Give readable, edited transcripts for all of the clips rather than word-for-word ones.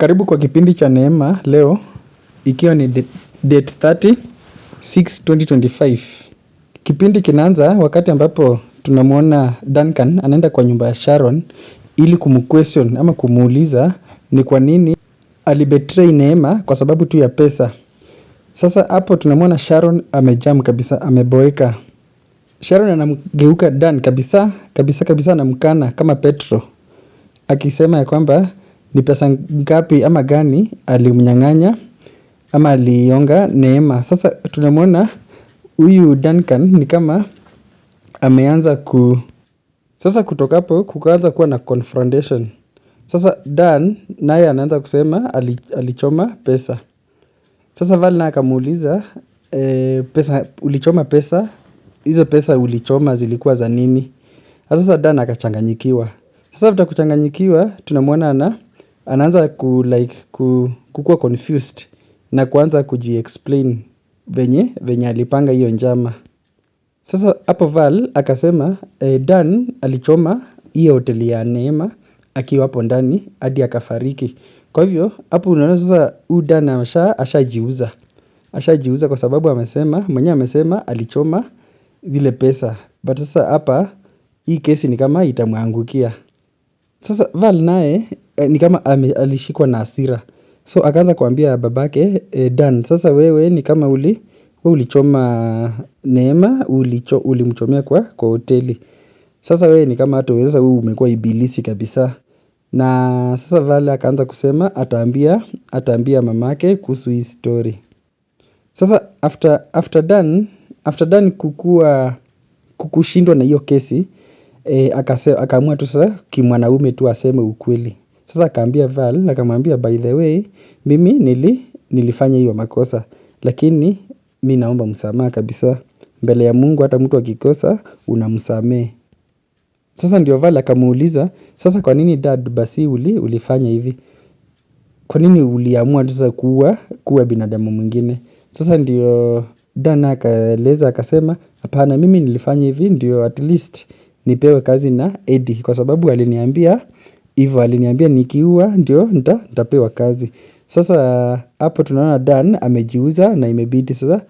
Karibu kwa kipindi cha Neema leo ikiwa ni date 30/6/2025. Kipindi kinaanza wakati ambapo tunamuona Duncan anaenda kwa nyumba ya Sharon ili kumquestion ama kumuuliza ni kwa nini alibetray Neema kwa sababu tu ya pesa. Sasa hapo tunamuona Sharon amejam kabisa, ameboeka. Sharon anamgeuka Dan kabisa anamkana kama Petro, akisema ya kwamba ni pesa ngapi ama gani alimnyang'anya ama alionga Neema. Sasa tunamwona huyu Duncan ni kama ameanza sasa kutoka hapo kukaanza kuwa na confrontation. Sasa Dan naye anaanza kusema alichoma pesa. Sasa Val naye akamuuliza pesa ulichoma pesa, hizo pesa ulichoma zilikuwa za nini? Sasa Dan akachanganyikiwa. Sasa after kuchanganyikiwa tunamwona anaanza kukuwa confused na kuanza kujiexplain venye alipanga hiyo njama. Sasa hapo Val akasema Dan alichoma hiyo hoteli ya Neema akiwa hapo ndani hadi akafariki. Kwa hivyo hapo unaona sasa huyu Dan ashajiuza kwa sababu amesema alichoma zile pesa. But sasa hapa hii kesi ni kama itamwangukia. Sasa Val naye ni kama alishikwa na hasira. So akaanza kuambia babake Dan, sasa wewe ni kama ulichoma Neema, ulimchomea kwa hoteli. Sasa wewe ni kama hata wewe umekuwa ibilisi kabisa. Na sasa Val akaanza kusema ataambia mamake kuhusu hii story. Sasa after Dan kukushindwa na hiyo kesi, akaamua tu sasa kimwanaume tu aseme ukweli. Sasa akaambia Val, akamwambia by the way, mimi nilifanya hiyo makosa, lakini mimi naomba msamaha kabisa. Mbele ya Mungu hata mtu akikosa unamsamehe. Sasa ndio Val akamuuliza, sasa kwa nini dad basi ulifanya hivi? Kwa nini uliamua sasa kuwa binadamu mwingine? Sasa ndio Dan akaeleza akasema, hapana, mimi nilifanya hivi ndio at least nipewe kazi na Eddie, kwa sababu aliniambia nikiua ndio nitapewa kazi. Sasa hapo tunaona Dan amejiuza na imebidi sasa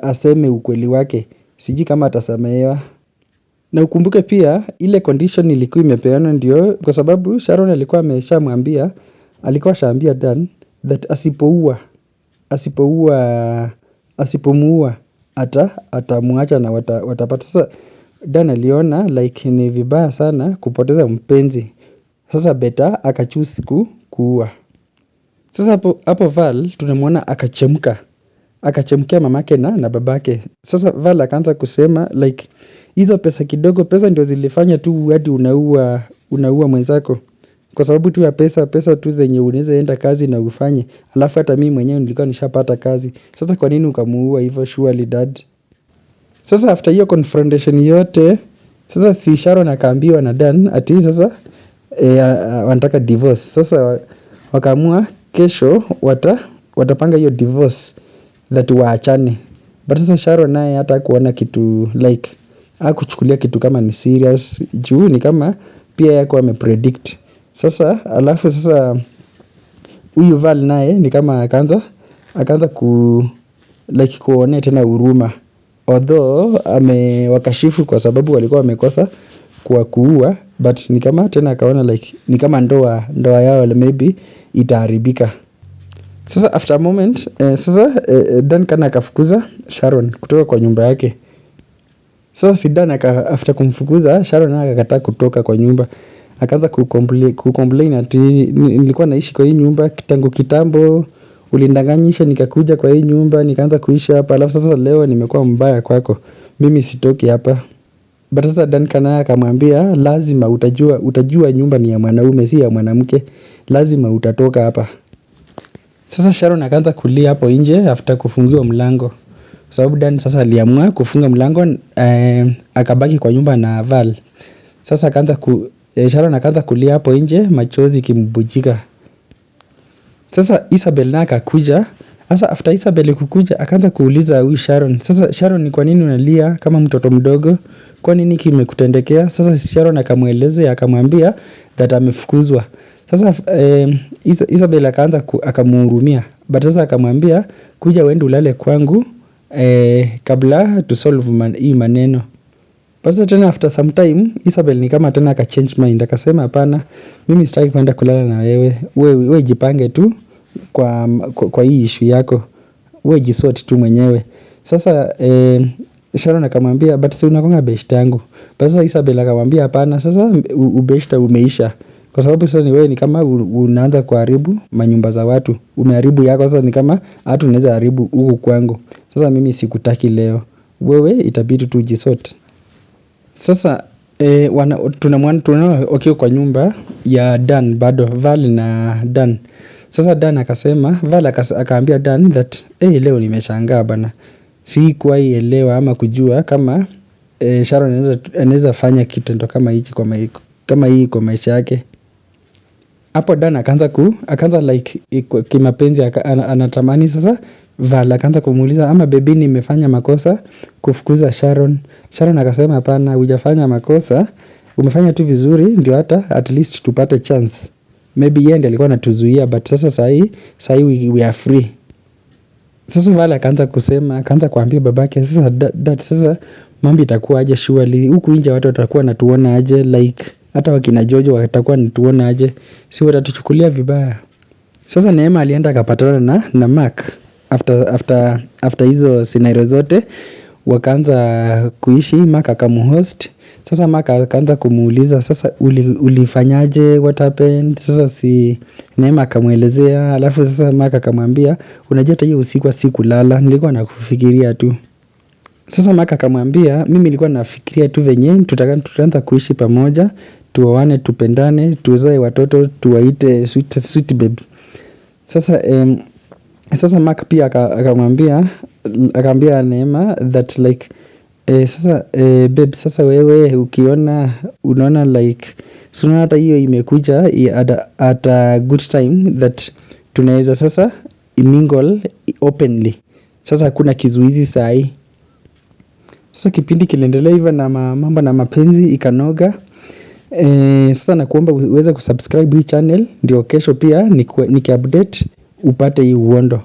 aseme ukweli wake. Sijui kama atasamehewa. Na ukumbuke pia ile condition ilikuwa imepeana ndio kwa sababu Sharon alikuwa ashaambia Dan that asipomuua atamuacha na watapata. Sasa Dan aliona like ni vibaya sana kupoteza mpenzi. Sasa beta akachoose kuua. Sasa hapo Val tunamwona akachemkia mamake na babake. Sasa Val akaanza kusema like hizo pesa kidogo, pesa ndio zilifanya tu hadi unaua mwenzako. Kwa sababu tu ya pesa tu zenye unaweza enda kazi na ufanye. Alafu hata mimi mwenyewe nilikuwa nishapata kazi. Sasa kwa nini ukamuua hivyo surely dad? Sasa after hiyo confrontation yote, sasa si Sharon akaambiwa na Dan ati sasa wanataka divorce. Sasa wakaamua kesho watapanga hiyo divorce that waachane. But sasa Sharon naye hata kuona kitu like hakuchukulia kitu kama ni serious juu ni kama pia yako amepredict. Sasa alafu sasa huyu Val naye ni kama akaanza kuonea tena huruma. Although wakashifu kwa sababu walikuwa wamekosa kwa kuua, but ni kama tena akaona like ni kama ndoa yao maybe itaharibika. Sasa after a moment Dan akafukuza Sharon kutoka kwa nyumba yake. So si Dan after kumfukuza Sharon akakataa kutoka kwa nyumba. Akaanza kucomplain ati nilikuwa naishi kwa hii nyumba tangu kitambo, ulindanganyisha nikakuja kwa hii nyumba nikaanza kuishi hapa, alafu sasa leo nimekuwa mbaya kwako, mimi sitoki hapa. But sasa Dan akamwambia lazima utajua nyumba ni ya mwanaume si ya mwanamke, lazima utatoka hapa. Sasa Sharon akaanza kulia hapo nje after kufungiwa mlango. Sababu Dan sasa aliamua kufunga mlango, akabaki kwa nyumba na Val. Sasa Sharon akaanza kulia hapo nje, machozi kimbujika. Sasa Isabel na akakuja. Sasa after Isabel kukuja akaanza kuuliza huyu Sharon, sasa Sharon, ni kwa nini unalia kama mtoto mdogo? Kwa nini kimekutendekea? Sasa Sharon akamweleza, akamwambia that amefukuzwa. Sasa Isabel akaanza akamhurumia, but sasa akamwambia kuja uende ulale kwangu kabla to solve hii maneno. Basi tena after some time Isabel ni kama tena aka change mind, akasema hapana, mimi sitaki kwenda kulala na wewe. Wewe jipange tu kwa hii issue yako. Wewe jisort tu mwenyewe. Sasa Sharon akamwambia but si unakonga best yangu. Basi Isabel akamwambia hapana, sasa ubeshta umeisha. Kwa sababu sasa ni wewe ni kama unaanza kuharibu manyumba za watu. Umeharibu yako, sasa ni kama hata unaweza haribu huku kwangu. Sasa mimi sikutaki leo. Wewe itabidi tu jisort. Sasa tunaona wakiwa kwa nyumba ya Dan, bado Val na Dan. Sasa Dan akasema, Val akaambia Dan that leo nimeshangaa bana, sikuwahi elewa ama kujua kama Sharon anaweza fanya kitendo kama hichi kama hii kwa maisha yake. Hapo Dan akaanza like kimapenzi, anatamani sasa Val akaanza kumuuliza ama baby nimefanya makosa kufukuza Sharon. Sharon akasema hapana, hujafanya makosa, umefanya tu vizuri, ndio hata at least tupate chance. Maybe yeye ndiye alikuwa anatuzuia, but sasa sahi we are free. Sasa Val akaanza kuambia babake sasa that sasa mambo itakuwa aje, surely huku nje watu watakuwa natuona aje, like hata wakina Jojo watakuwa natuona aje, si watatuchukulia vibaya. Sasa Neema alienda akapatana na Mark after hizo scenario zote, wakaanza kuishi. Mark akamhost. Sasa Mark akaanza kumuuliza sasa ulifanyaje, what happened. Sasa si Neema akamuelezea, alafu sasa Mark akamwambia unajua hiyo usiku sikulala, nilikuwa nakufikiria tu. Sasa Mark akamwambia mimi nilikuwa nafikiria tu venye tutaanza kuishi pamoja, tuoane, tupendane, tuzae watoto, tuwaite sweet baby. Sasa Mark pia akamwambia Neema that like sasa babe, sasa wewe unaona like suna hata hiyo imekuja at a good time that tunaweza sasa mingle openly. Sasa hakuna kizuizi sahi. Sasa kipindi kiliendelea hivyo na mambo na mapenzi ikanoga. Sasa nakuomba uweze kusubscribe hii channel ndio kesho pia niki update upate hii uondo.